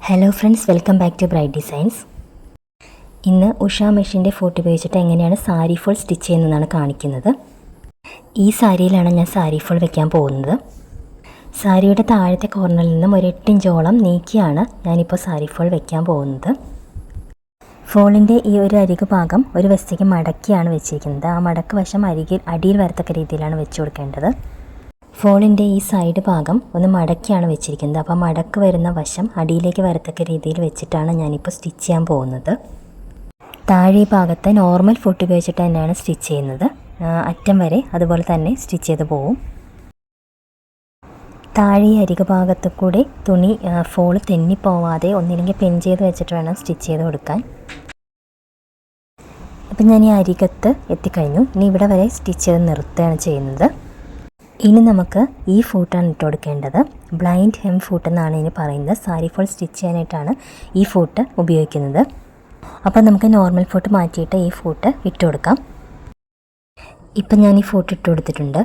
Hello friends, welcome back to bright designs. ഇന്ന് ഉഷ മെഷീൻ്റെ photo ഉപയോഗിച്ചിട്ട് എങ്ങനെയാണ് സാരി ഫോൾ സ്റ്റിച്ച് ചെയ്യുന്നതാണ് കാണിക്കുന്നത്. ഈ സാരിയിലാണ് ഞാൻ സാരി ഫോൾ വെക്കാൻ പോകുന്നത്. സാരിയുടെ താഴത്തെ കോർണറിൽ നിന്നും ഒരു 8 ഇഞ്ചോളം നീക്കിയാണ് ഞാനിപ്പോൾ സാരി ഫോൾ വെക്കാൻ പോകുന്നത്. ഫോളിൻ്റെ ഈ ഒരു അരികു ഭാഗം ഒരു വശത്തേക്ക് മടക്കിയാണ് വെച്ചിരിക്കുന്നത്. ആ മടക്ക് വശം അടിയിൽ വരത്തക്ക രീതിയിലാണ് വെച്ച് കൊടുക്കേണ്ടത്. ഫോളിൻ്റെ ഈ സൈഡ് ഭാഗം ഒന്ന് മടക്കിയാണ് വെച്ചിരിക്കുന്നത്. അപ്പോൾ മടക്ക് വരുന്ന വശം അടിയിലേക്ക് വരത്തക്ക രീതിയിൽ വെച്ചിട്ടാണ് ഞാനിപ്പോൾ സ്റ്റിച്ച് ചെയ്യാൻ പോകുന്നത്. താഴെ ഈ ഭാഗത്ത് നോർമൽ ഫുട്ട് ഉപയോഗിച്ചിട്ട് തന്നെയാണ് സ്റ്റിച്ച് ചെയ്യുന്നത്. അറ്റം വരെ അതുപോലെ തന്നെ സ്റ്റിച്ച് ചെയ്ത് പോവും. താഴെ ഈ അരികു ഭാഗത്ത് കൂടെ തുണി ഫോൾ തെന്നിപ്പോവാതെ ഒന്നില്ലെങ്കിൽ പിൻ ചെയ്ത് വെച്ചിട്ട് വേണം സ്റ്റിച്ച് ചെയ്ത് കൊടുക്കാൻ. അപ്പം ഞാൻ ഈ അരികത്ത് എത്തിക്കഴിഞ്ഞു. ഇനി ഇവിടെ വരെ സ്റ്റിച്ച് ചെയ്ത് നിർത്തുകയാണ് ചെയ്യുന്നത്. ഇനി നമുക്ക് ഈ ഫൂട്ടാണ് ഇട്ട് കൊടുക്കേണ്ടത്. ബ്ലൈൻഡ് ഹെം ഫൂട്ട് എന്നാണ് ഇതിന് പറയുന്നത്. സാരി ഫോൾ സ്റ്റിച്ച് ചെയ്യാനായിട്ടാണ് ഈ ഫൂട്ട് ഉപയോഗിക്കുന്നത്. അപ്പോൾ നമുക്ക് നോർമൽ ഫൂട്ട് മാറ്റിയിട്ട് ഈ ഫൂട്ട് ഇട്ട് കൊടുക്കാം. ഇപ്പം ഞാൻ ഈ ഫൂട്ട് ഇട്ട് കൊടുത്തിട്ടുണ്ട്.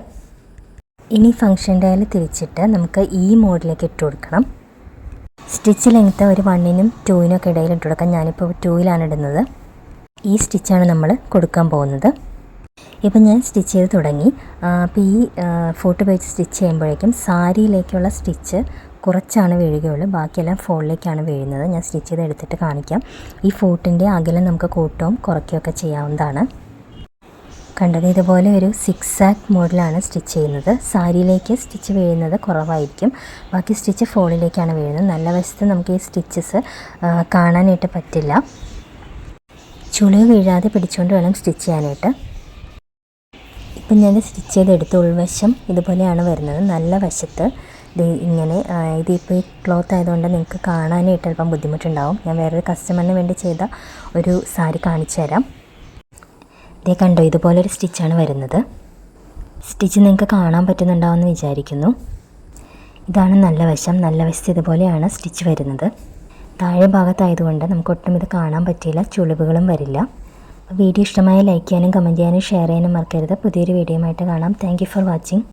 ഇനി ഫങ്ഷൻ ഡയൽ തിരിച്ചിട്ട് നമുക്ക് ഈ മോഡിലേക്ക് ഇട്ട് കൊടുക്കണം. സ്റ്റിച്ച് ലെങ്ത്ത് ഒരു 1-നും 2-നും ഒക്കെ ഇടയിൽ ഇട്ട് കൊടുക്കാം. ഞാനിപ്പോൾ 2-ലാണ് ഇടുന്നത്. ഈ സ്റ്റിച്ചാണ് നമ്മൾ കൊടുക്കാൻ പോകുന്നത്. ഇപ്പം ഞാൻ സ്റ്റിച്ച് ചെയ്ത് തുടങ്ങി. അപ്പോൾ ഈ ഫോട്ടോ ഉപയോഗിച്ച് സ്റ്റിച്ച് ചെയ്യുമ്പോഴേക്കും സാരിയിലേക്കുള്ള സ്റ്റിച്ച് കുറച്ചാണ് വീഴുകയുള്ളൂ, ബാക്കിയെല്ലാം ഫോളിലേക്കാണ് വീഴുന്നത്. ഞാൻ സ്റ്റിച്ച് ചെയ്ത് എടുത്തിട്ട് കാണിക്കാം. ഈ ഫോട്ടിൻ്റെ അകലം നമുക്ക് കൂട്ടവും കുറയ്ക്കുകയൊക്കെ ചെയ്യാവുന്നതാണ്. കണ്ടത് ഇതുപോലെ ഒരു 6-ആക്ക് മോഡലാണ് സ്റ്റിച്ച് ചെയ്യുന്നത്. സാരിയിലേക്ക് സ്റ്റിച്ച് വീഴുന്നത് കുറവായിരിക്കും, ബാക്കി സ്റ്റിച്ച് ഫോളിലേക്കാണ് വീഴുന്നത്. നല്ല വശത്ത് നമുക്ക് ഈ സ്റ്റിച്ചസ് കാണാനായിട്ട് പറ്റില്ല. ചുളിവ് വീഴാതെ പിടിച്ചുകൊണ്ട് വേണം സ്റ്റിച്ച് ചെയ്യാനായിട്ട്. ഇപ്പം ഞാൻ സ്റ്റിച്ച് ചെയ്തെടുത്ത് ഉൾവശം ഇതുപോലെയാണ് വരുന്നത്. നല്ല വശത്ത് ഇങ്ങനെ ഇതിപ്പോൾ ഈ ക്ലോത്ത് ആയതുകൊണ്ട് നിങ്ങൾക്ക് കാണാനായിട്ട് അല്പം ബുദ്ധിമുട്ടുണ്ടാവും. ഞാൻ വേറൊരു കസ്റ്റമറിന് വേണ്ടി ചെയ്ത ഒരു സാരി കാണിച്ചു തരാം. ഇതേ കണ്ടോ, ഇതുപോലൊരു സ്റ്റിച്ചാണ് വരുന്നത്. സ്റ്റിച്ച് നിങ്ങൾക്ക് കാണാൻ പറ്റുന്നുണ്ടാവുമെന്ന് വിചാരിക്കുന്നു. ഇതാണ് നല്ല വശം. നല്ല വശത്ത് ഇതുപോലെയാണ് സ്റ്റിച്ച് വരുന്നത്. താഴെ ഭാഗത്തായതുകൊണ്ട് നമുക്ക് ഒട്ടും ഇത് കാണാൻ പറ്റില്ല, ചുളിവുകളും വരില്ല. വീഡിയോ ഇഷ്ടമായ ലൈക്ക് ചെയ്യാനും കമൻറ്റ് ചെയ്യാനും ഷെയർ ചെയ്യാനും മറക്കരുത്. പുതിയൊരു വീഡിയോയുമായിട്ട് കാണാം. Thank you for watching.